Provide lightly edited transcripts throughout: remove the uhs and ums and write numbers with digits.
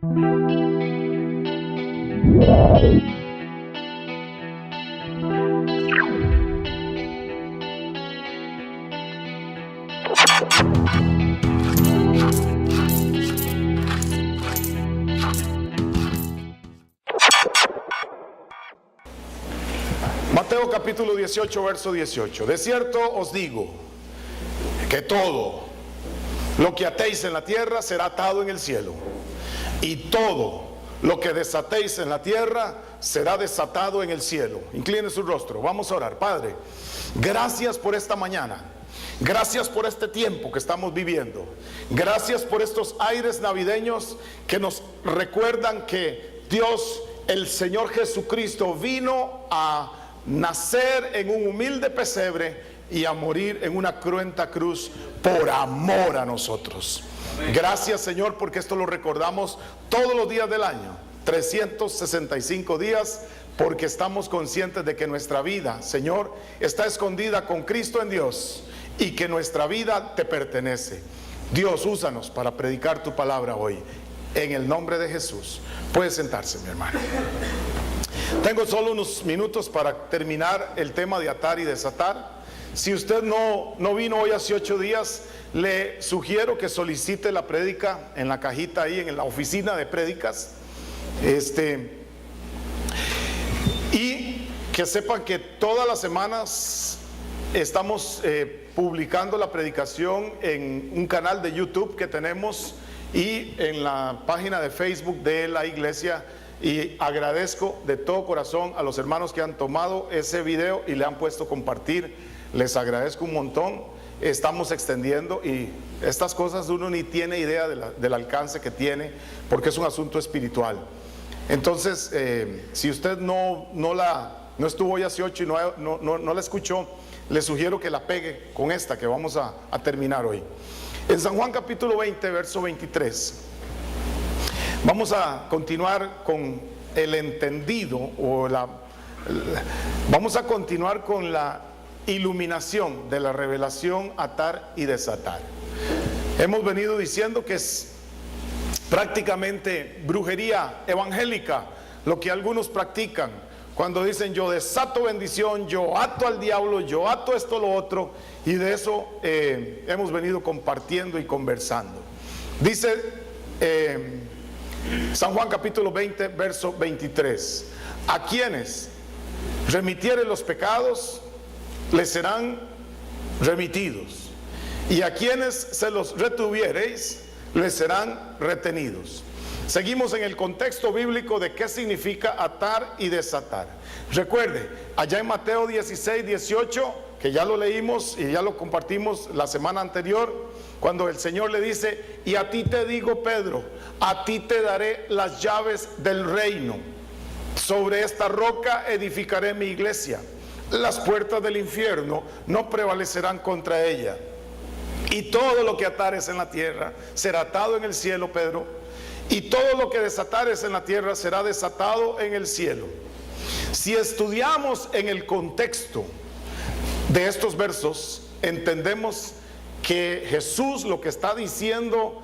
Mateo capítulo 18, verso 18. De cierto os digo que todo lo que atéis en la tierra será atado en el cielo, y todo lo que desatéis en la tierra será desatado en el cielo. Incline su rostro, vamos a orar. Padre, gracias por esta mañana. Gracias por este tiempo que estamos viviendo. Gracias por estos aires navideños que nos recuerdan que Dios, el Señor Jesucristo, vino a nacer en un humilde pesebre y a morir en una cruenta cruz por amor a nosotros. Gracias, Señor, porque esto lo recordamos todos los días del año, 365 días, porque estamos conscientes de que nuestra vida, Señor, está escondida con Cristo en Dios y que nuestra vida te pertenece. Dios, úsanos para predicar tu palabra hoy, en el nombre de Jesús. Puede sentarse, mi hermano. Tengo solo unos minutos para terminar el tema de atar y desatar. Si usted no vino hoy hace 8 días, le sugiero que solicite la prédica en la cajita ahí en la oficina de prédicas. Y que sepan que todas las semanas estamos publicando la predicación en un canal de YouTube que tenemos y en la página de Facebook de la iglesia. Y agradezco de todo corazón a los hermanos que han tomado ese video y le han puesto compartir. Les agradezco un montón. Estamos extendiendo y estas cosas uno ni tiene idea del alcance que tiene, porque es un asunto espiritual. Entonces, si usted no estuvo hoy hace 8 y no la escuchó, le sugiero que la pegue con esta que vamos a terminar hoy. En San Juan capítulo 20, verso 23. Vamos a continuar con el entendido vamos a continuar con la iluminación de la revelación, atar y desatar. Hemos venido diciendo que es prácticamente brujería evangélica lo que algunos practican cuando dicen yo desato bendición, yo ato al diablo, yo ato esto, lo otro, y de eso hemos venido compartiendo y conversando. Dice San Juan capítulo 20, verso 23: a quienes remitieren los pecados les serán remitidos, y a quienes se los retuviereis les serán retenidos. Seguimos en el contexto bíblico de qué significa atar y desatar. Recuerde, allá en Mateo 16, 18, que ya lo leímos y ya lo compartimos la semana anterior, cuando el Señor le dice: y a ti te digo, Pedro, a ti te daré las llaves del reino. Sobre esta roca edificaré mi iglesia. Las puertas del infierno no prevalecerán contra ella. Y todo lo que atares en la tierra será atado en el cielo, Pedro. Y todo lo que desatares en la tierra será desatado en el cielo. Si estudiamos en el contexto de estos versos, entendemos que Jesús lo que está diciendo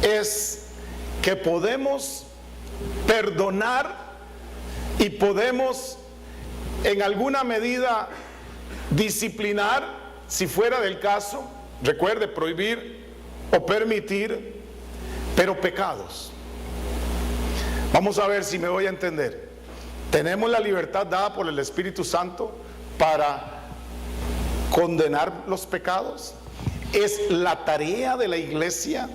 es que podemos perdonar y podemos en alguna medida disciplinar, si fuera del caso. Recuerde, prohibir o permitir, pero pecados. Vamos a ver si me voy a entender. Tenemos la libertad dada por el Espíritu Santo para condenar los pecados. Es la tarea de la iglesia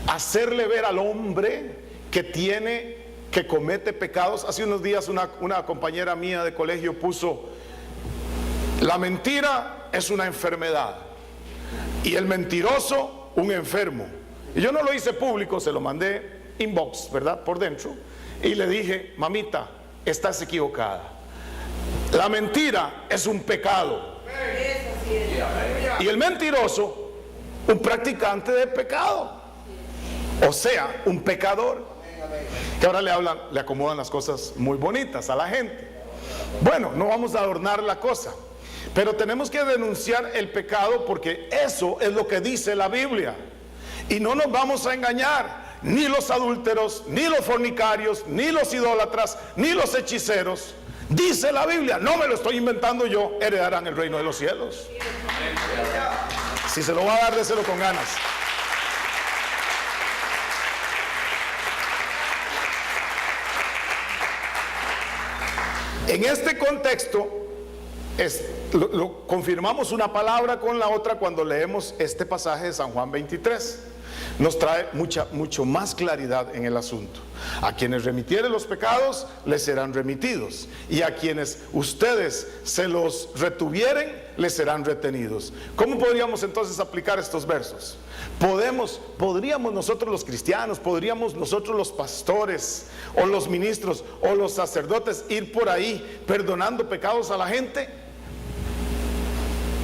hacerle ver al hombre que comete pecados. Hace unos días una compañera mía de colegio puso: la mentira es una enfermedad y el mentiroso un enfermo. Y yo no lo hice público, se lo mandé inbox, ¿verdad? Por dentro. Y le dije: mamita, estás equivocada. La mentira es un pecado. Y el mentiroso, un practicante de pecado. O sea, un pecador. Que ahora le acomodan las cosas muy bonitas a la gente. Bueno, no vamos a adornar la cosa, pero tenemos que denunciar el pecado, porque eso es lo que dice la Biblia. Y no nos vamos a engañar, ni los adúlteros, ni los fornicarios, ni los idólatras, ni los hechiceros, dice la Biblia, no me lo estoy inventando yo, heredarán el reino de los cielos. Si se lo va a dar, déselo con ganas. En este contexto, confirmamos una palabra con la otra cuando leemos este pasaje de San Juan 23. Nos trae mucho más claridad en el asunto. A quienes remitieren los pecados, les serán remitidos. Y a quienes ustedes se los retuvieren, les serán retenidos. ¿Cómo podríamos entonces aplicar estos versos? Podríamos nosotros los cristianos, podríamos nosotros los pastores, o los ministros, o los sacerdotes, ir por ahí perdonando pecados a la gente.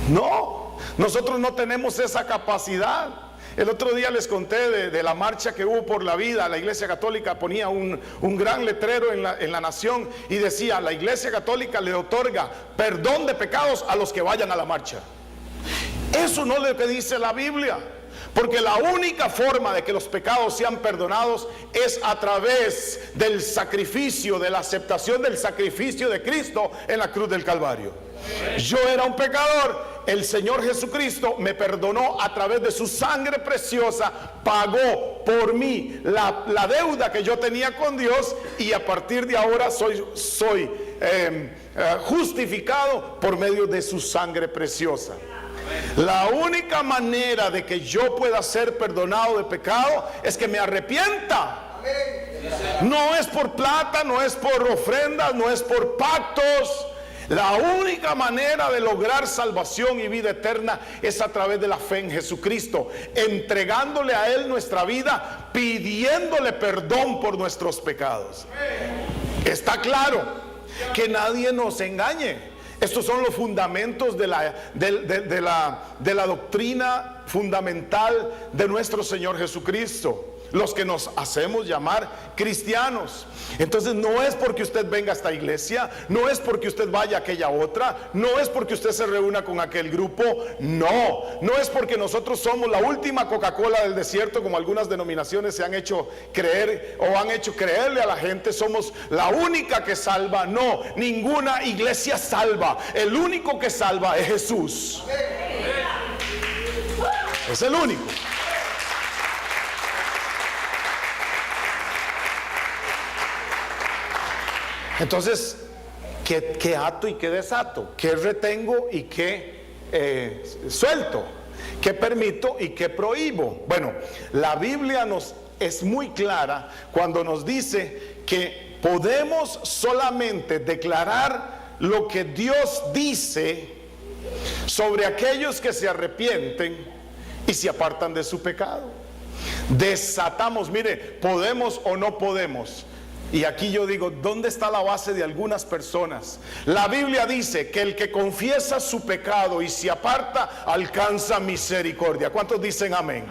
No, nosotros no tenemos esa capacidad. El otro día les conté de la marcha que hubo por la vida. La Iglesia Católica ponía un gran letrero en la nación y decía: la Iglesia Católica le otorga perdón de pecados a los que vayan a la marcha. Eso no es lo que dice la Biblia, porque la única forma de que los pecados sean perdonados es a través del sacrificio, de la aceptación del sacrificio de Cristo en la cruz del Calvario. Yo era un pecador, el Señor Jesucristo me perdonó a través de su sangre preciosa, pagó por mí la deuda que yo tenía con Dios, y a partir de ahora soy justificado por medio de su sangre preciosa. La única manera de que yo pueda ser perdonado de pecado es que me arrepienta. No es por plata, no es por ofrendas, no es por pactos. La única manera de lograr salvación y vida eterna es a través de la fe en Jesucristo, entregándole a Él nuestra vida, pidiéndole perdón por nuestros pecados. Está claro, que nadie nos engañe. Estos son los fundamentos de la doctrina fundamental de nuestro Señor Jesucristo, los que nos hacemos llamar cristianos. Entonces no es porque usted venga a esta iglesia, no es porque usted vaya a aquella otra, no es porque usted se reúna con aquel grupo, no es porque nosotros somos la última Coca-Cola del desierto, como algunas denominaciones se han hecho creer o han hecho creerle a la gente, somos la única que salva. No, ninguna iglesia salva. El único que salva es Jesús. Es el único. Entonces, ¿qué ato y qué desato? ¿Qué retengo y qué suelto? ¿Qué permito y qué prohíbo? Bueno, la Biblia es muy clara cuando nos dice que podemos solamente declarar lo que Dios dice sobre aquellos que se arrepienten y se apartan de su pecado. Desatamos, mire, podemos o no podemos. Y aquí yo digo, ¿dónde está la base de algunas personas? La Biblia dice que el que confiesa su pecado y se aparta alcanza misericordia. ¿Cuántos dicen amén?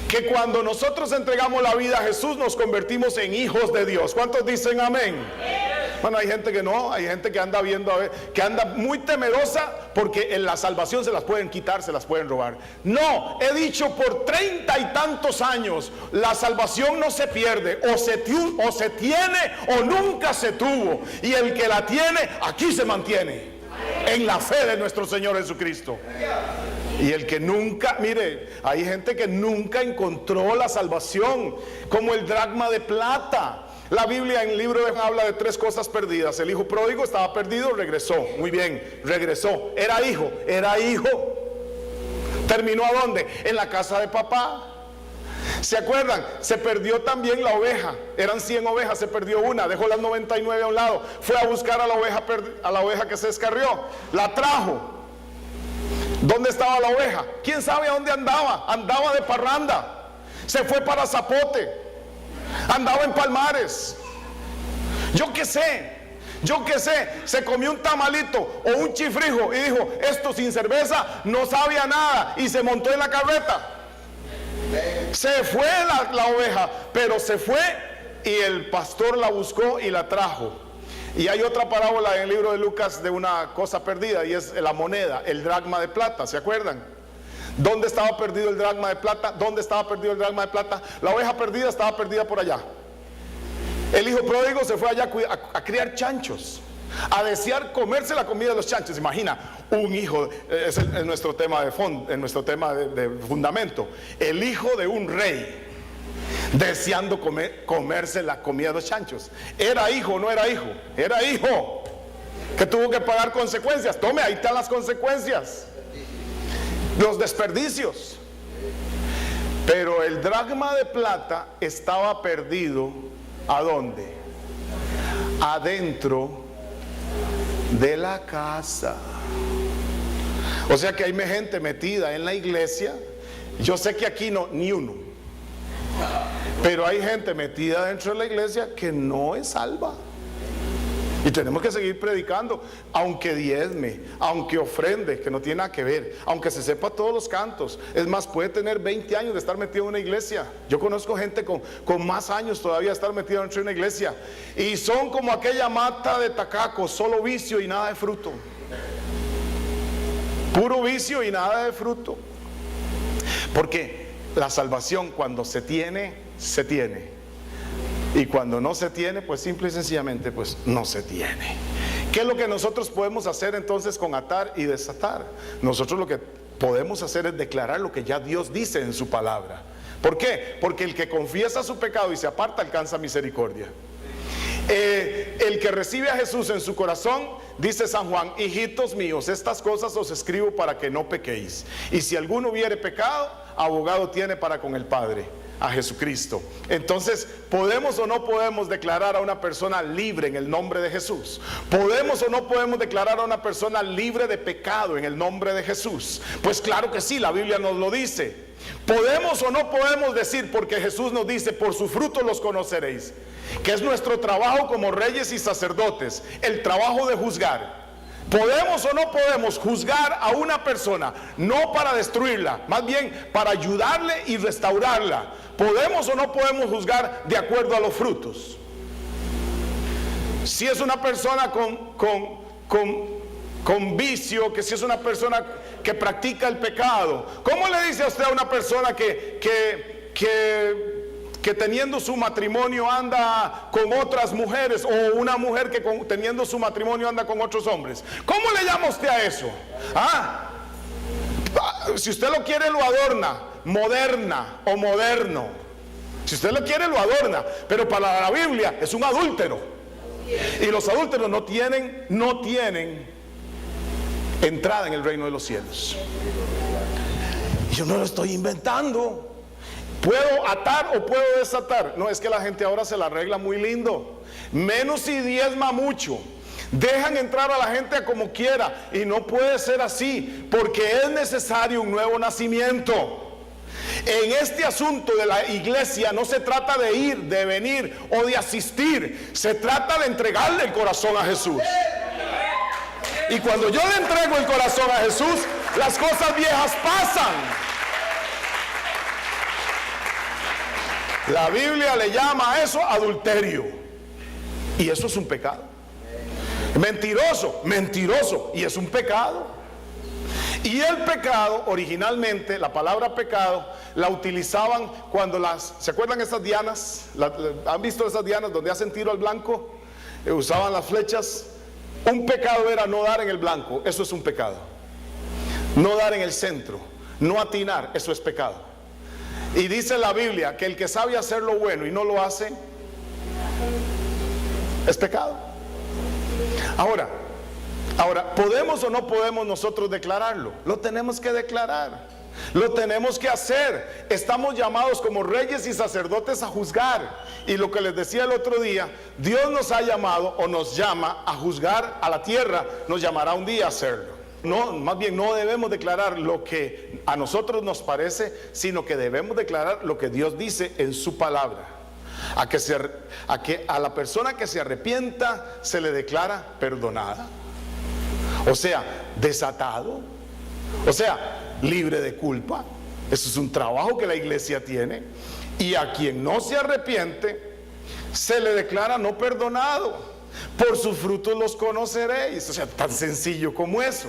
Que cuando nosotros entregamos la vida a Jesús nos convertimos en hijos de Dios. ¿Cuántos dicen amén? Bueno, hay gente que no, hay gente que anda viendo, que anda muy temerosa porque en la salvación se las pueden quitar, se las pueden robar. No, he dicho por 30 y tantos años, la salvación no se pierde, o se tiene o nunca se tuvo. Y el que la tiene, aquí se mantiene, en la fe de nuestro Señor Jesucristo. Y el que nunca, mire, hay gente que nunca encontró la salvación, como el dracma de plata. La Biblia en el libro de Juan habla de 3 cosas perdidas. El hijo pródigo estaba perdido, regresó. Muy bien, regresó. Era hijo. ¿Terminó a dónde? En la casa de papá. ¿Se acuerdan? Se perdió también la oveja. Eran 100 ovejas, se perdió una. Dejó las 99 a un lado. Fue a buscar a la oveja que se descarrió. La trajo. ¿Dónde estaba la oveja? ¿Quién sabe a dónde andaba? Andaba de parranda. Se fue para Zapote. Andaba en Palmares. Yo qué sé, se comió un tamalito o un chifrijo y dijo, esto sin cerveza no sabía nada, y se montó en la carreta. Se fue la oveja, pero se fue y el pastor la buscó y la trajo. Y hay otra parábola en el libro de Lucas de una cosa perdida, y es la moneda, el dracma de plata, ¿se acuerdan? ¿Dónde estaba perdido el dracma de plata? ¿Dónde estaba perdido el dracma de plata? La oveja perdida estaba perdida por allá. El hijo pródigo se fue allá a criar chanchos, a desear comerse la comida de los chanchos. Imagina, un hijo, es nuestro tema de fondo, en nuestro tema de fundamento, el hijo de un rey deseando comerse la comida de los chanchos. ¿Era hijo o no era hijo? Era hijo, que tuvo que pagar consecuencias. Tome, ahí están las consecuencias, los desperdicios. Pero el dracma de plata estaba perdido. ¿A dónde? Adentro de la casa. O sea que hay gente metida en la iglesia. Yo sé que aquí no, ni uno, pero hay gente metida dentro de la iglesia que no es salva. Y tenemos que seguir predicando, aunque diezme, aunque ofrende, que no tiene nada que ver, aunque se sepa todos los cantos. Es más, puede tener 20 años de estar metido en una iglesia. Yo conozco gente con más años todavía de estar metido dentro de una iglesia, y son como aquella mata de tacaco, solo vicio y nada de fruto. Puro vicio y nada de fruto. Porque la salvación, cuando se tiene, se tiene. Y cuando no se tiene, pues simple y sencillamente, pues no se tiene. ¿Qué es lo que nosotros podemos hacer entonces con atar y desatar? Nosotros lo que podemos hacer es declarar lo que ya Dios dice en su palabra. ¿Por qué? Porque el que confiesa su pecado y se aparta alcanza misericordia. El que recibe a Jesús en su corazón, dice San Juan: hijitos míos, estas cosas os escribo para que no pequéis. Y si alguno hubiere pecado, abogado tiene para con el Padre, a Jesucristo. Entonces, ¿podemos o no podemos declarar a una persona libre en el nombre de Jesús? ¿Podemos o no podemos declarar a una persona libre de pecado en el nombre de Jesús? Pues claro que sí, la Biblia nos lo dice. ¿Podemos o no podemos decir, porque Jesús nos dice: por sus frutos los conoceréis? Que es nuestro trabajo como reyes y sacerdotes, el trabajo de juzgar. ¿Podemos o no podemos juzgar a una persona? No para destruirla, más bien para ayudarle y restaurarla. ¿Podemos o no podemos juzgar de acuerdo a los frutos? Si es una persona con vicio, que si es una persona que practica el pecado, ¿cómo le dice a usted a una persona que teniendo su matrimonio anda con otras mujeres, o una mujer que teniendo su matrimonio anda con otros hombres? ¿Cómo le llama usted a eso? Si usted lo quiere, lo adorna, moderna o moderno. Si usted lo quiere, lo adorna, pero para la Biblia es un adúltero. Y los adúlteros no tienen entrada en el reino de los cielos. Yo no lo estoy inventando. ¿Puedo atar o puedo desatar? No, es que la gente ahora se la arregla muy lindo. Menos si diezma mucho. Dejan entrar a la gente a como quiera. Y no puede ser así, porque es necesario un nuevo nacimiento. En este asunto de la iglesia no se trata de ir, de venir o de asistir. Se trata de entregarle el corazón a Jesús. Y cuando yo le entrego el corazón a Jesús, las cosas viejas pasan. La Biblia le llama a eso adulterio. Y eso es un pecado. Mentiroso, mentiroso. Y es un pecado. Y el pecado, originalmente, la palabra pecado, la utilizaban cuando ¿se acuerdan esas dianas? ¿Han visto esas dianas donde hacen tiro al blanco? Usaban las flechas. Un pecado era no dar en el blanco. Eso es un pecado. No dar en el centro, no atinar, eso es pecado. Y dice la Biblia que el que sabe hacer lo bueno y no lo hace, es pecado. Ahora, ¿podemos o no podemos nosotros declararlo? Lo tenemos que declarar, lo tenemos que hacer. Estamos llamados como reyes y sacerdotes a juzgar. Y lo que les decía el otro día, Dios nos ha llamado o nos llama a juzgar a la tierra. Nos llamará un día a hacerlo. No, más bien no debemos declarar lo que a nosotros nos parece, sino que debemos declarar lo que Dios dice en su palabra. A la persona que se arrepienta se le declara perdonada, o sea, desatado, o sea, libre de culpa. Eso es un trabajo que la iglesia tiene. Y a quien no se arrepiente se le declara no perdonado. Por sus frutos los conoceréis. O sea, tan sencillo como eso.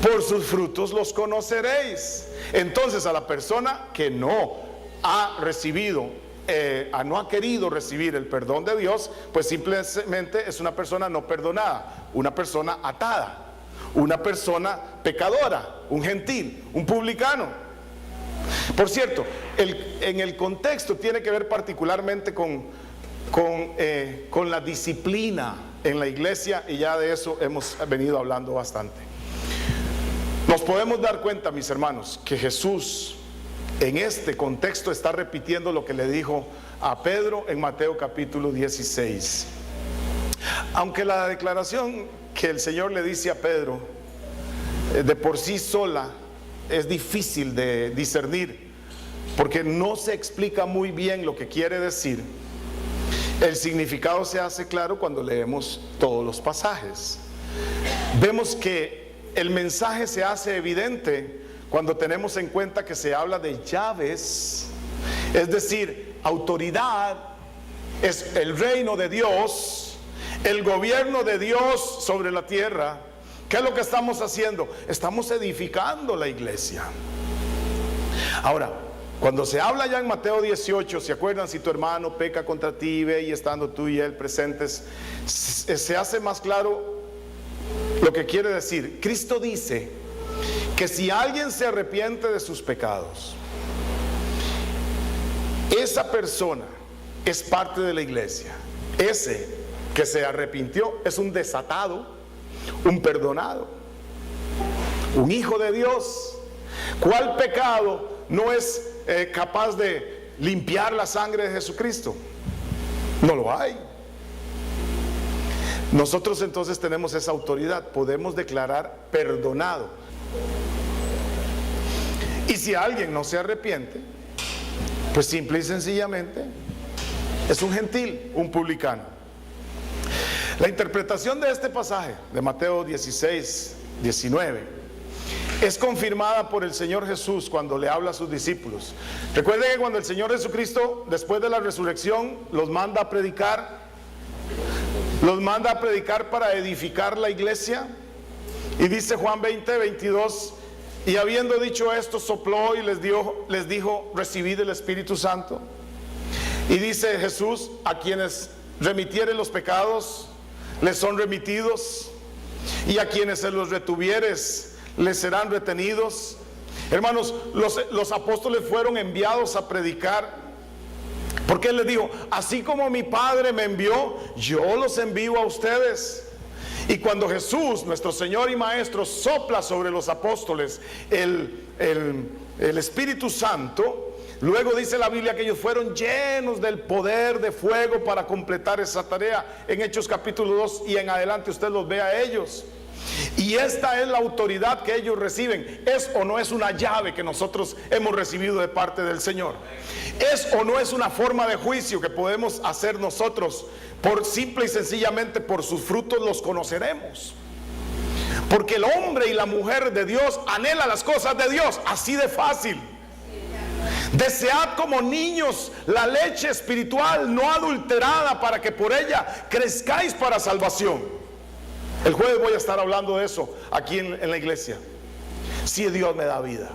por sus frutos los conoceréis. Entonces, a la persona que no ha recibido, no ha querido recibir el perdón de Dios, pues simplemente es una persona no perdonada, una persona atada, una persona pecadora, un gentil, un publicano. Por cierto, en el contexto tiene que ver particularmente con la disciplina en la iglesia, y ya de eso hemos venido hablando bastante. Nos podemos dar cuenta, mis hermanos, que Jesús en este contexto está repitiendo lo que le dijo a Pedro en Mateo capítulo 16. Aunque la declaración que el Señor le dice a Pedro de por sí sola es difícil de discernir, porque no se explica muy bien lo que quiere decir, el significado se hace claro cuando leemos todos los pasajes. Vemos que el mensaje se hace evidente cuando tenemos en cuenta que se habla de llaves, es decir, autoridad, es el reino de Dios, el gobierno de Dios sobre la tierra. ¿Qué es lo que estamos haciendo? Estamos edificando la iglesia. Ahora, cuando se habla ya en Mateo 18, ¿se acuerdan? Si tu hermano peca contra ti, ve y estando tú y él presentes, se hace más claro lo que quiere decir. Cristo dice que si alguien se arrepiente de sus pecados, esa persona es parte de la iglesia. Ese que se arrepintió es un desatado, un perdonado, un hijo de Dios. ¿Cuál pecado no es capaz de limpiar la sangre de Jesucristo? No lo hay. Nosotros entonces tenemos esa autoridad, podemos declarar perdonado. Y si alguien no se arrepiente, pues simple y sencillamente es un gentil, un publicano. La interpretación de este pasaje de Mateo 16, 19 es confirmada por el Señor Jesús cuando le habla a sus discípulos. Recuerden que cuando el Señor Jesucristo, después de la resurrección, los manda a predicar para edificar la iglesia, y dice Juan 20, 22, y habiendo dicho esto, sopló y les dijo, recibid el Espíritu Santo. Y dice Jesús, a quienes remitieren los pecados, les son remitidos, y a quienes se los retuvieres, les serán retenidos. Hermanos, los apóstoles fueron enviados a predicar, porque Él les dijo, así como mi Padre me envió, yo los envío a ustedes. Y cuando Jesús, nuestro Señor y Maestro, sopla sobre los apóstoles el Espíritu Santo, luego dice la Biblia que ellos fueron llenos del poder de fuego para completar esa tarea. En Hechos capítulo 2 y en adelante usted los ve a ellos. Y esta es la autoridad que ellos reciben. ¿Es o no es una llave que nosotros hemos recibido de parte del Señor? ¿Es o no es una forma de juicio que podemos hacer nosotros? Por simple y sencillamente por sus frutos los conoceremos. Porque el hombre y la mujer de Dios anhela las cosas de Dios, así de fácil. Desead como niños la leche espiritual no adulterada, para que por ella crezcáis para salvación. El jueves voy a estar hablando de eso aquí en la iglesia, si Dios me da vida.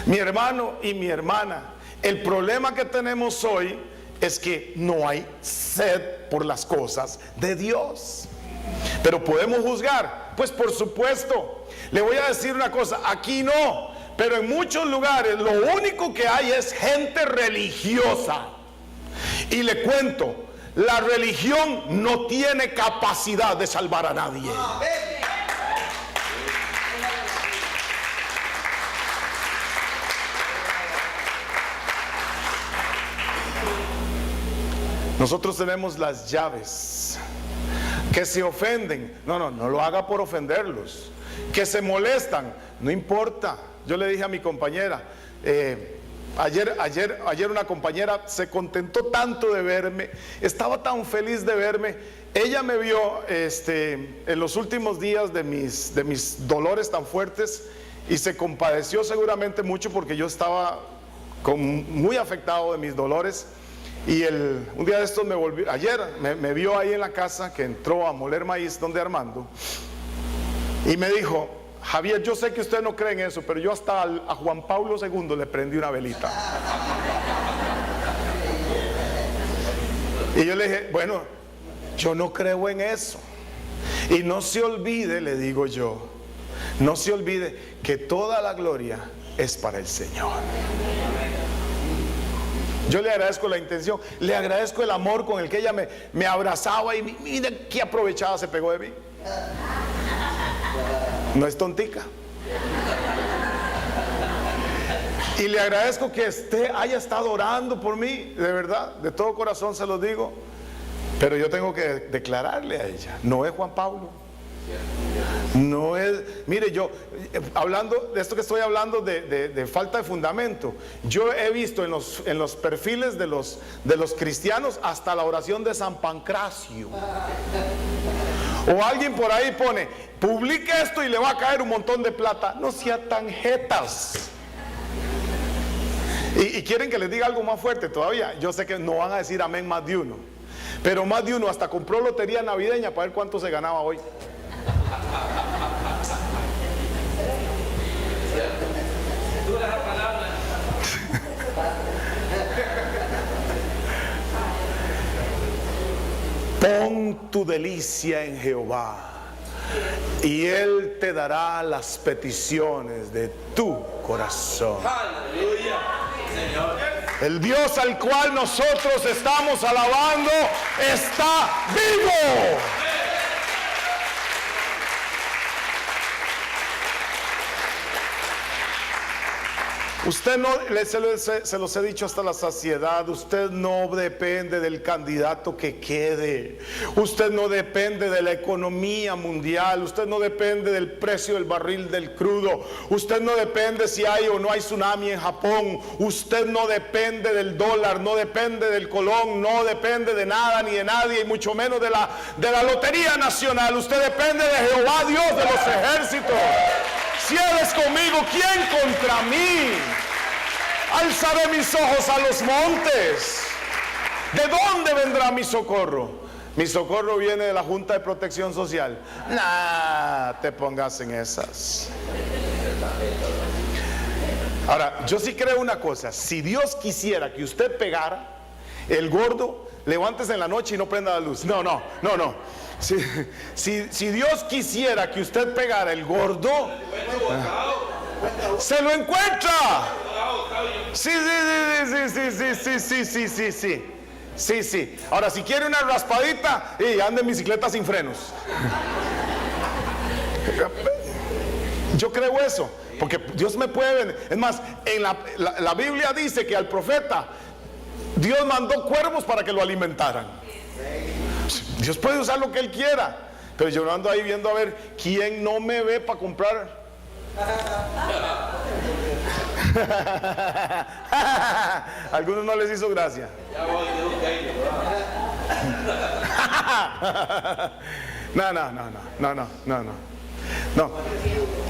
Mi hermano y mi hermana, el problema que tenemos hoy es que no hay sed por las cosas de Dios. Pero podemos juzgar, pues por supuesto. Le voy a decir una cosa, aquí no, pero en muchos lugares lo único que hay es gente religiosa. Y le cuento, la religión no tiene capacidad de salvar a nadie. Nosotros tenemos las llaves. Que se ofenden, no lo haga por ofenderlos. Que se molestan, no importa. Yo le dije a mi compañera, ayer una compañera se contentó tanto de verme, estaba tan feliz de verme. Ella me vio en los últimos días de mis dolores tan fuertes, y se compadeció seguramente mucho porque yo estaba muy afectado de mis dolores. Y un día de estos ayer me vio ahí en la casa, que entró a moler maíz donde Armando, y me dijo, Javier, yo sé que usted no cree en eso, pero yo hasta a Juan Pablo II le prendí una velita. Y yo le dije, bueno, yo no creo en eso. Y no se olvide, le digo yo, no se olvide que toda la gloria es para el Señor. Yo le agradezco la intención, le agradezco el amor con el que ella me abrazaba, y mira qué aprovechada se pegó de mí. No es tontica. Y le agradezco que haya estado orando por mí, de verdad, de todo corazón se lo digo. Pero yo tengo que declararle a ella, no es Juan Pablo. No es, mire, yo hablando de esto que estoy hablando de falta de fundamento, yo he visto en los perfiles de los cristianos hasta la oración de San Pancracio. O alguien por ahí pone, publique esto y le va a caer un montón de plata. No sea tan jetas. Y quieren que les diga algo más fuerte todavía. Yo sé que no van a decir amén más de uno, pero más de uno hasta compró lotería navideña para ver cuánto se ganaba hoy. Pon tu delicia en Jehová y Él te dará las peticiones de tu corazón. Aleluya, Señor. El Dios al cual nosotros estamos alabando está vivo. Usted no, se los he dicho hasta la saciedad, usted no depende del candidato que quede, usted no depende de la economía mundial, usted no depende del precio del barril del crudo, usted no depende si hay o no hay tsunami en Japón, usted no depende del dólar, no depende del colón, no depende de nada ni de nadie, y mucho menos de la lotería nacional. Usted depende de Jehová, Dios de los ejércitos. Si Él es conmigo, ¿quién contra mí? Alzaré mis ojos a los montes. ¿De dónde vendrá mi socorro? Mi socorro viene de la Junta de Protección Social. Nah, te pongas en esas. Ahora, yo sí creo una cosa. Si Dios quisiera que usted pegara, el gordo, levántese en la noche y no prenda la luz. No. Si Dios quisiera que usted pegara el gordo, se lo encuentra. Sí. Ahora, si quiere una raspadita, ande en bicicleta sin frenos. Yo creo eso, porque Dios me puede vender. Es más, en la Biblia dice que al profeta Dios mandó cuervos para que lo alimentaran. Dios puede usar lo que Él quiera, pero yo no ando ahí viendo a ver quién no me ve para comprar. A algunos no les hizo gracia.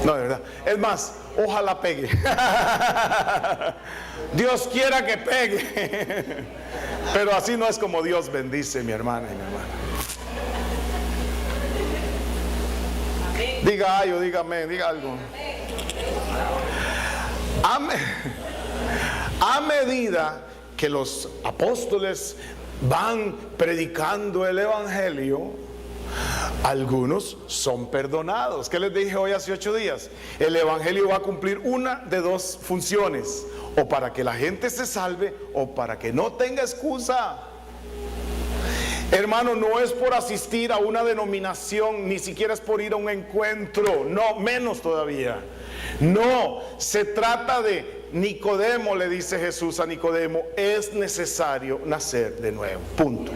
No, de verdad. Es más, ojalá pegue. Dios quiera que pegue. Pero así no es como Dios bendice, mi hermana y mi hermano. Diga ay o dígame, diga algo. A medida que los apóstoles van predicando el evangelio, algunos son perdonados. ¿Qué les dije hoy hace 8 días? El evangelio va a cumplir una de dos funciones: o para que la gente se salve, o para que no tenga excusa. Hermano, no es por asistir a una denominación, ni siquiera es por ir a un encuentro, no, menos todavía. No, se trata de Nicodemo, le dice Jesús a Nicodemo, es necesario nacer de nuevo. Punto.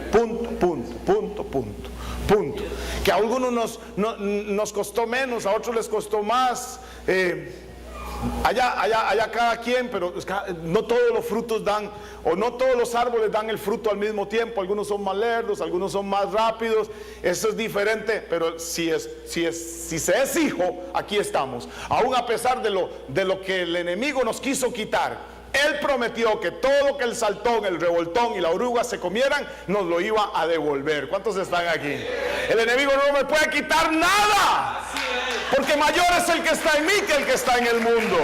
Que a algunos nos costó menos, a otros les costó más. Allá cada quien, pero no todos los frutos dan, o no todos los árboles dan el fruto al mismo tiempo. Algunos son más lerdos, algunos son más rápidos. Eso es diferente, pero si se es hijo, aquí estamos. Aún a pesar de lo que el enemigo nos quiso quitar, Él prometió que todo lo que el saltón, el revoltón y la oruga se comieran, nos lo iba a devolver. ¿Cuántos están aquí? El enemigo no me puede quitar nada, porque mayor es el que está en mí que el que está en el mundo.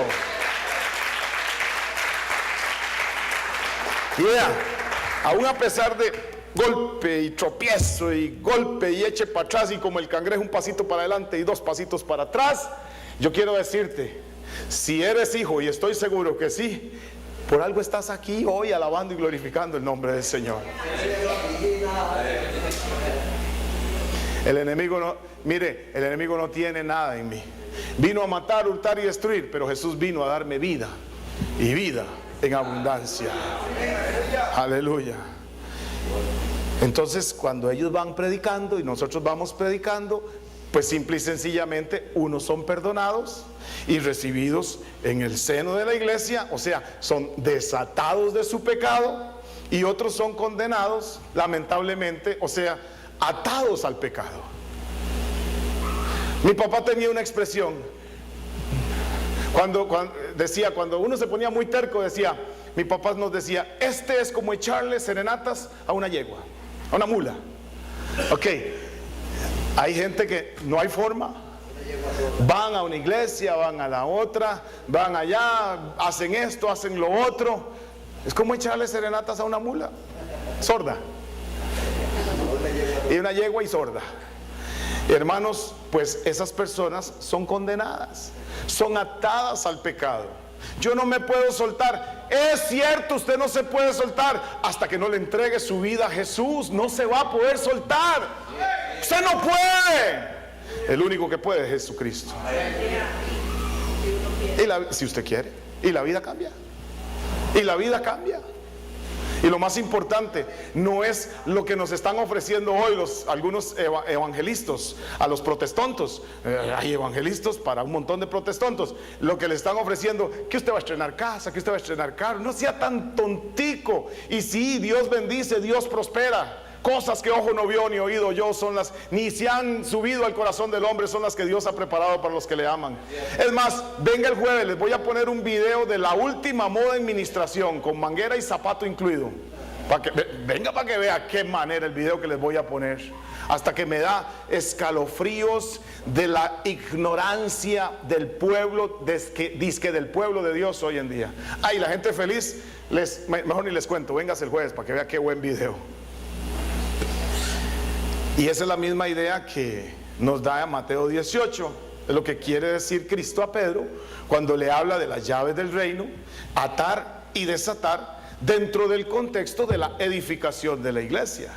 Aún a pesar de golpe y tropiezo y golpe y eche para atrás y como el cangrejo un pasito para adelante y 2 pasitos para atrás, yo quiero decirte, si eres hijo, y estoy seguro que sí, por algo estás aquí hoy alabando y glorificando el nombre del Señor. El enemigo no, mire, el enemigo no tiene nada en mí. Vino a matar, hurtar y destruir, pero Jesús vino a darme vida, y vida en abundancia. Aleluya. Entonces, cuando ellos van predicando y nosotros vamos predicando, pues simple y sencillamente unos son perdonados y recibidos en el seno de la iglesia, o sea, son desatados de su pecado, y otros son condenados, lamentablemente, o sea, atados al pecado. Mi papá tenía una expresión, cuando uno se ponía muy terco, decía, mi papá nos decía, este es como echarle serenatas a una yegua, a una mula. Ok, hay gente que no hay forma, van a una iglesia, van a la otra, van allá, hacen esto, hacen lo otro. Es como echarle serenatas a una mula sorda, y una yegua y sorda. Hermanos, pues esas personas son condenadas, son atadas al pecado. Yo no me puedo soltar. Es cierto, usted no se puede soltar hasta que no le entregue su vida a Jesús. No se va a poder soltar. Usted no puede. El único que puede es Jesucristo. Si usted quiere. Y la vida cambia. Y la vida cambia. Y lo más importante no es lo que nos están ofreciendo hoy algunos evangelistas a los protestantes. Hay evangelistas para un montón de protestantes. Lo que le están ofreciendo, que usted va a estrenar casa, que usted va a estrenar carro. No sea tan tontico. Y sí, Dios bendice, Dios prospera. Cosas que ojo no vio ni oído yo ni se han subido al corazón del hombre, son las que Dios ha preparado para los que le aman. Es más, venga el jueves, les voy a poner un video de la última moda en ministración, con manguera y zapato incluido. Venga para que vea qué manera el video que les voy a poner. Hasta que me da escalofríos de la ignorancia del pueblo, dizque del pueblo de Dios hoy en día. Ay, la gente feliz, mejor ni les cuento, véngase el jueves para que vea qué buen video. Y esa es la misma idea que nos da Mateo 18, es lo que quiere decir Cristo a Pedro cuando le habla de las llaves del reino, atar y desatar dentro del contexto de la edificación de la iglesia.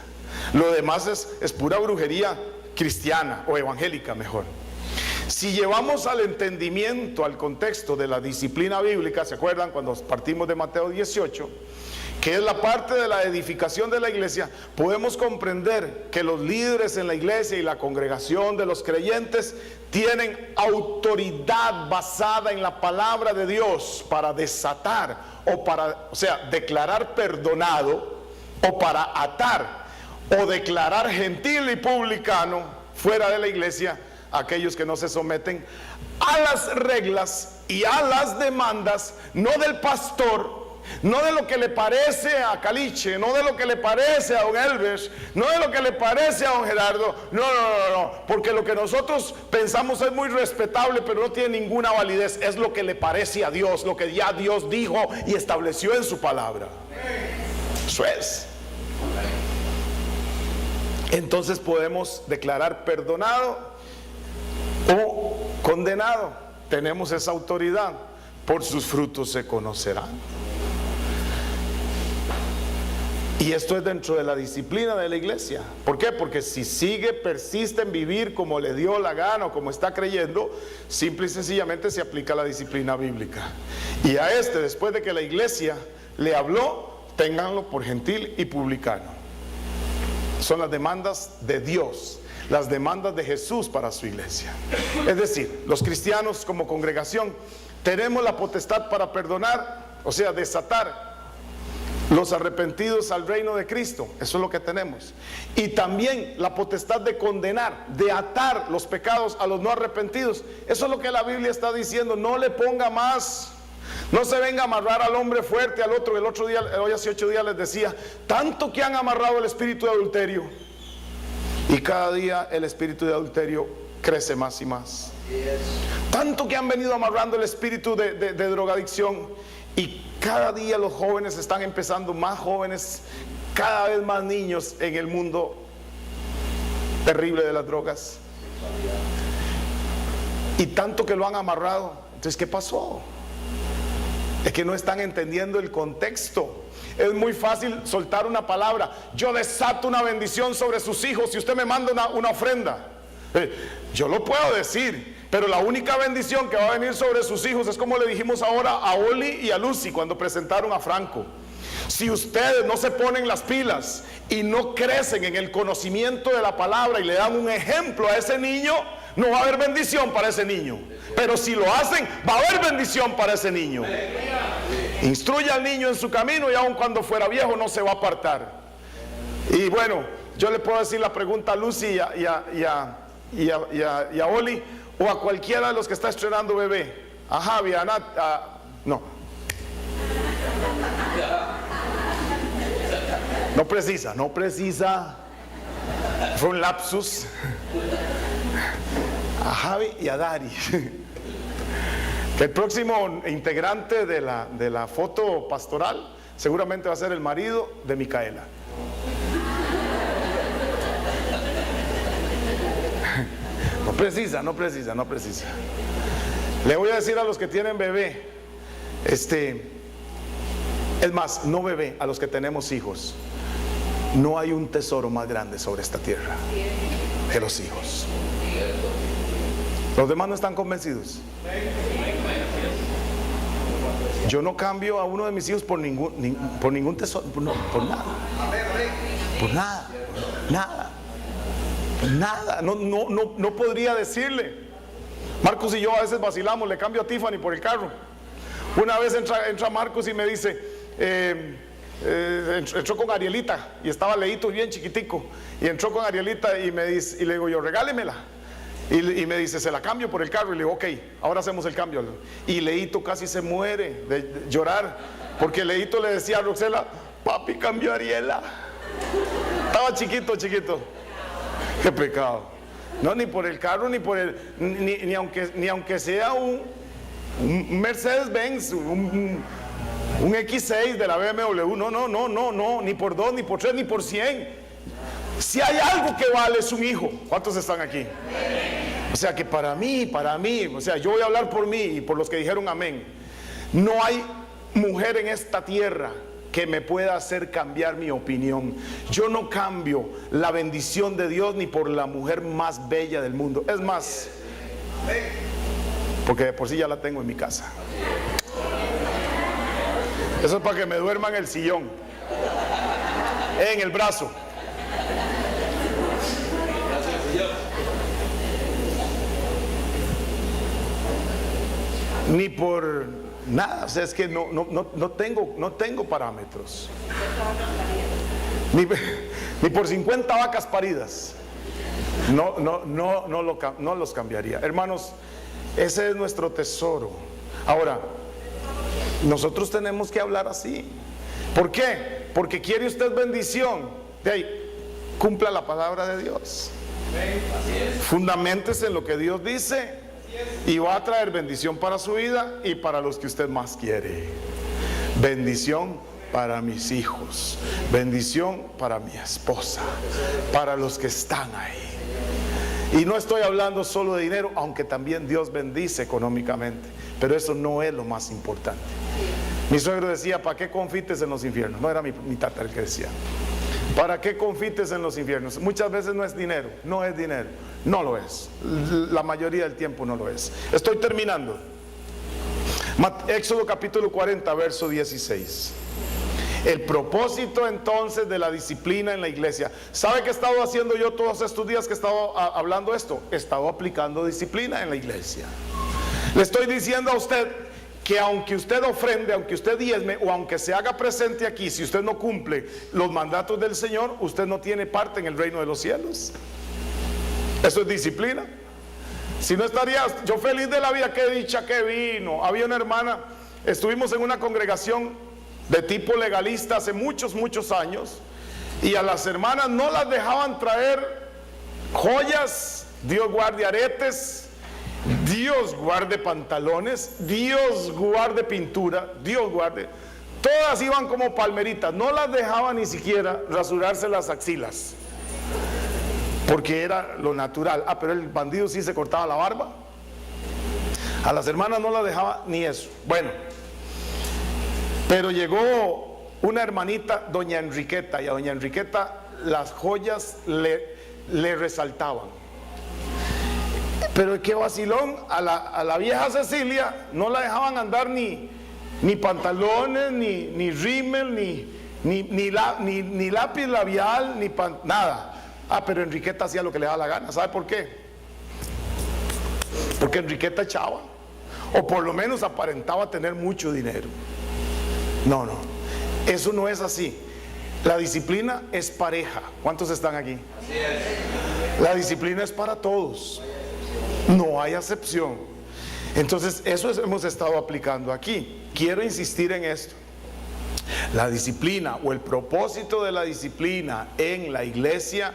Lo demás es pura brujería cristiana o evangélica mejor. Si llevamos al entendimiento, al contexto de la disciplina bíblica, ¿se acuerdan cuando partimos de Mateo 18? Que es la parte de la edificación de la iglesia, podemos comprender que los líderes en la iglesia y la congregación de los creyentes tienen autoridad basada en la palabra de Dios para desatar o sea, declarar perdonado, o para atar o declarar gentil y publicano fuera de la iglesia a aquellos que no se someten a las reglas y a las demandas, no del pastor, no de lo que le parece a Caliche, no de lo que le parece a don Elves, no de lo que le parece a don Gerardo, no, porque lo que nosotros pensamos es muy respetable, pero no tiene ninguna validez. Es lo que le parece a Dios, lo que ya Dios dijo y estableció en su palabra. Eso es. Entonces podemos declarar perdonado o condenado. Tenemos esa autoridad. Por sus frutos se conocerán. Y esto es dentro de la disciplina de la iglesia. ¿Por qué? Porque si persiste en vivir como le dio la gana o como está creyendo, simple y sencillamente se aplica la disciplina bíblica. Y a después de que la iglesia le habló, ténganlo por gentil y publicano. Son las demandas de Dios, las demandas de Jesús para su iglesia. Es decir, los cristianos como congregación tenemos la potestad para perdonar, o sea, desatar los arrepentidos al reino de Cristo. Eso es lo que tenemos. Y también la potestad de condenar, de atar los pecados a los no arrepentidos. Eso es lo que la Biblia está diciendo. No le ponga más No se venga a amarrar al hombre fuerte, al otro. El otro día, hoy hace 8 días les decía, tanto que han amarrado el espíritu de adulterio, y cada día el espíritu de adulterio crece más y más. Tanto que han venido amarrando el espíritu de drogadicción, y cada día los jóvenes están empezando, más jóvenes, cada vez más niños en el mundo terrible de las drogas. Y tanto que lo han amarrado. Entonces, ¿qué pasó? Es que no están entendiendo el contexto. Es muy fácil soltar una palabra: yo desato una bendición sobre sus hijos si usted me manda una ofrenda. Yo lo puedo decir, pero la única bendición que va a venir sobre sus hijos es como le dijimos ahora a Oli y a Lucy cuando presentaron a Franco. Si ustedes no se ponen las pilas y no crecen en el conocimiento de la palabra y le dan un ejemplo a ese niño, no va a haber bendición para ese niño. Pero si lo hacen, va a haber bendición para ese niño. Instruye al niño en su camino, y aun cuando fuera viejo no se va a apartar. Y bueno, yo le puedo decir la pregunta a Lucy y a Oli, o a cualquiera de los que está estrenando bebé, a Javi, a Nat, no precisa, fue un lapsus, a Javi y a Dari, que el próximo integrante de la foto pastoral seguramente va a ser el marido de Micaela. No precisa. Le voy a decir a los que tienen bebé, es más, no bebé, a los que tenemos hijos, no hay un tesoro más grande sobre esta tierra que los hijos. Los demás no están convencidos. Yo no cambio a uno de mis hijos por ningún tesoro, por nada. No podría decirle. Marcos y yo a veces vacilamos, le cambio a Tiffany por el carro. Una vez entra Marcos y me dice, entró con Arielita y estaba Leito bien chiquitico, y entró con Arielita y me dice, y le digo yo, regálemela, y me dice, se la cambio por el carro, y le digo, ok, ahora hacemos el cambio. Y Leito casi se muere de llorar, porque Leito le decía a Roxela, papi, cambió a Ariela. Estaba chiquito. Qué pecado. No, ni por el carro, ni por ni aunque sea un Mercedes-Benz, un X6 de la BMW. No, ni por 2, ni por 3, ni por 100. Si hay algo que vale, es un hijo. ¿Cuántos están aquí? O sea que para mí, o sea, yo voy a hablar por mí y por los que dijeron amén. No hay mujer en esta tierra que me pueda hacer cambiar mi opinión. Yo no cambio la bendición de Dios ni por la mujer más bella del mundo. Es más, porque de por sí ya la tengo en mi casa. Eso es para que me duerma en el sillón, en el brazo. Ni por nada, o sea, es que no tengo parámetros. Ni por 50 vacas paridas. No los cambiaría. Hermanos, ese es nuestro tesoro. Ahora, nosotros tenemos que hablar así. ¿Por qué? Porque quiere usted bendición. De ahí, cumpla la palabra de Dios. Fundaméntese en lo que Dios dice, y va a traer bendición para su vida y para los que usted más quiere. Bendición para mis hijos, bendición para mi esposa, para los que están ahí. Y no estoy hablando solo de dinero, aunque también Dios bendice económicamente, pero eso no es lo más importante. Mi suegro decía, ¿para qué confites en los infiernos? No era mi tata el que decía, ¿para qué confites en los infiernos? Muchas veces no es dinero, no lo es. La mayoría del tiempo no lo es. Estoy terminando. Éxodo capítulo 40, verso 16. El propósito entonces de la disciplina en la iglesia. ¿Sabe qué he estado haciendo yo todos estos días que he estado hablando esto? He estado aplicando disciplina en la iglesia. Le estoy diciendo a usted que aunque usted ofrende, aunque usted diezme, o aunque se haga presente aquí, si usted no cumple los mandatos del Señor, usted no tiene parte en el reino de los cielos. Eso es disciplina. Si no, estaría yo feliz de la vida. Qué dicha que vino. Había una hermana estuvimos en una congregación de tipo legalista hace muchos años, y a las hermanas no las dejaban traer joyas, Dios guarde aretes, Dios guarde pantalones, Dios guarde pintura, Dios guarde. Todas iban como palmeritas, no las dejaban ni siquiera rasurarse las axilas, porque era lo natural. Pero el bandido sí se cortaba la barba. A las hermanas no las dejaba ni eso. Bueno, pero llegó una hermanita, doña Enriqueta, y a doña Enriqueta las joyas le resaltaban. Pero qué vacilón, a la vieja Cecilia no la dejaban andar ni pantalones, ni rímel, ni lápiz labial, nada. Pero Enriqueta hacía lo que le daba la gana. ¿Sabe por qué? Porque Enriqueta echaba, o por lo menos aparentaba tener mucho dinero. No, eso no es así. La disciplina es pareja. ¿Cuántos están aquí? La disciplina es para todos, no hay excepción. Entonces eso hemos estado aplicando aquí. Quiero insistir en esto. La disciplina, o el propósito de la disciplina en la iglesia,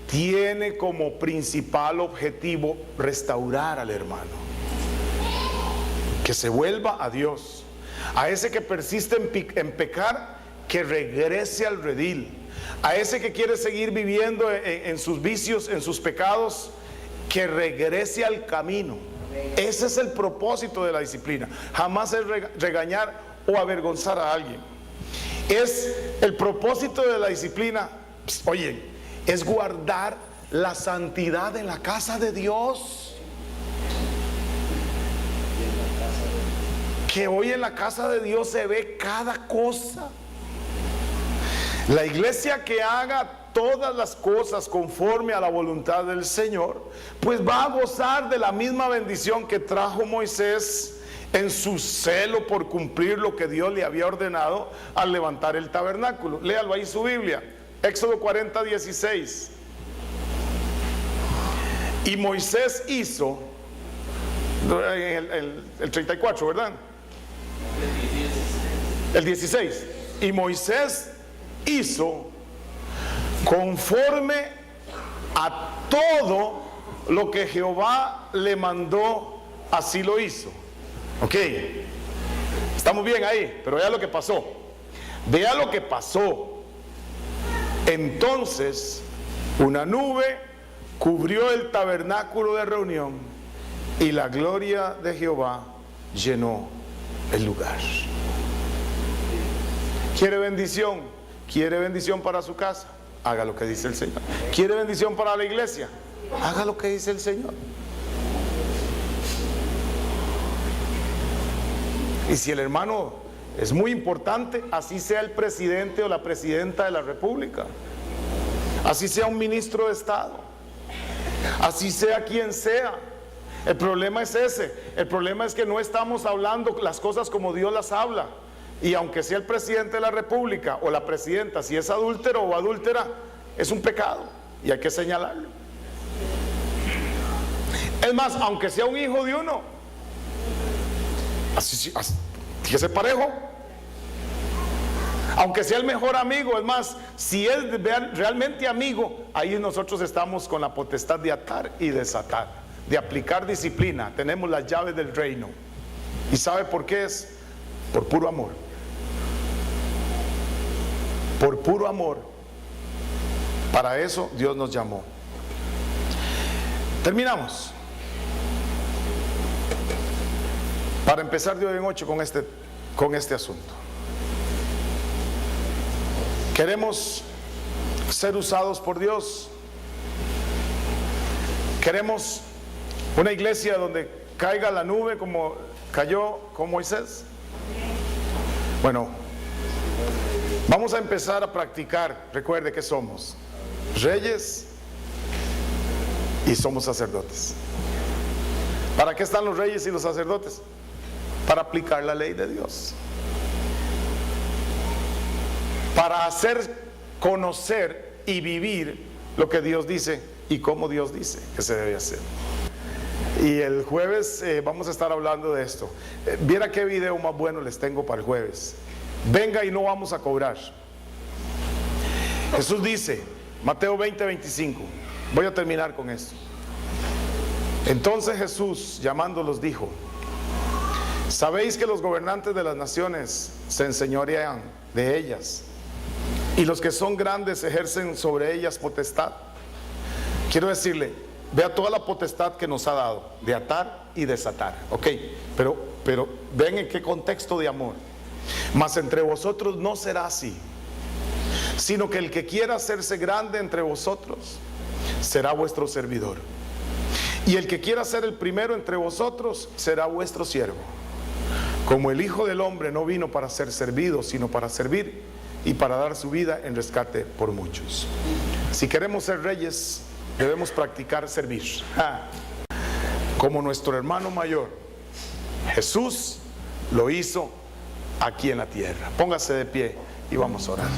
tiene como principal objetivo restaurar al hermano, que se vuelva a Dios. A ese que persiste en pecar, que regrese al redil. A ese que quiere seguir viviendo en sus vicios, en sus pecados, que regrese al camino. Ese es el propósito de la disciplina. Jamás es regañar o avergonzar a alguien. Es el propósito de la disciplina. Oye, es guardar la santidad de la casa de Dios. Que hoy en la casa de Dios se ve cada cosa. La iglesia que haga todas las cosas conforme a la voluntad del Señor, pues va a gozar de la misma bendición que trajo Moisés en su celo por cumplir lo que Dios le había ordenado al levantar el tabernáculo. Léalo ahí su Biblia, Éxodo 40, 16. Y Moisés hizo, el 34, ¿verdad? El 16. Y Moisés hizo conforme a todo lo que Jehová le mandó, así lo hizo. Ok, estamos bien ahí, pero vea lo que pasó. Vea lo que pasó. Entonces una nube cubrió el tabernáculo de reunión, y la gloria de Jehová llenó el lugar. ¿Quiere bendición? ¿Quiere bendición para su casa? Haga lo que dice el Señor. ¿Quiere bendición para la iglesia? Haga lo que dice el Señor. Y si el hermano es muy importante, así sea el presidente o la presidenta de la república, así sea un ministro de Estado, así sea quien sea, el problema es ese. El problema es que no estamos hablando las cosas como Dios las habla. Y aunque sea el presidente de la república o la presidenta, si es adúltero o adúltera, es un pecado y hay que señalarlo. Es más, aunque sea un hijo de uno, así fíjese parejo. Aunque sea el mejor amigo, es más, si es realmente amigo, ahí nosotros estamos con la potestad de atar y desatar, de aplicar disciplina. Tenemos las llaves del reino. ¿Y sabe por qué es? Por puro amor. Por puro amor. Para eso Dios nos llamó. Terminamos. Para empezar de hoy en 8 con este asunto. Queremos ser usados por Dios. Queremos una iglesia donde caiga la nube como cayó con Moisés. Bueno, vamos a empezar a practicar. Recuerde que somos reyes y somos sacerdotes. ¿Para qué están los reyes y los sacerdotes? Para aplicar la ley de Dios, para hacer conocer y vivir lo que Dios dice y cómo Dios dice que se debe hacer. Y el jueves vamos a estar hablando de esto. Viera qué video más bueno les tengo para el jueves. Venga y no vamos a cobrar. Jesús dice, Mateo 20:25. Voy a terminar con esto. Entonces Jesús, llamándolos, dijo: ¿sabéis que los gobernantes de las naciones se enseñorean de ellas, y los que son grandes ejercen sobre ellas potestad? Quiero decirle, vea toda la potestad que nos ha dado, de atar y desatar, ok, pero ven en qué contexto de amor. Mas entre vosotros no será así, sino que el que quiera hacerse grande entre vosotros será vuestro servidor, y el que quiera ser el primero entre vosotros será vuestro siervo. Como el Hijo del Hombre no vino para ser servido, sino para servir y para dar su vida en rescate por muchos. Si queremos ser reyes, debemos practicar servir. Como nuestro hermano mayor, Jesús lo hizo aquí en la tierra. Póngase de pie y vamos a orar.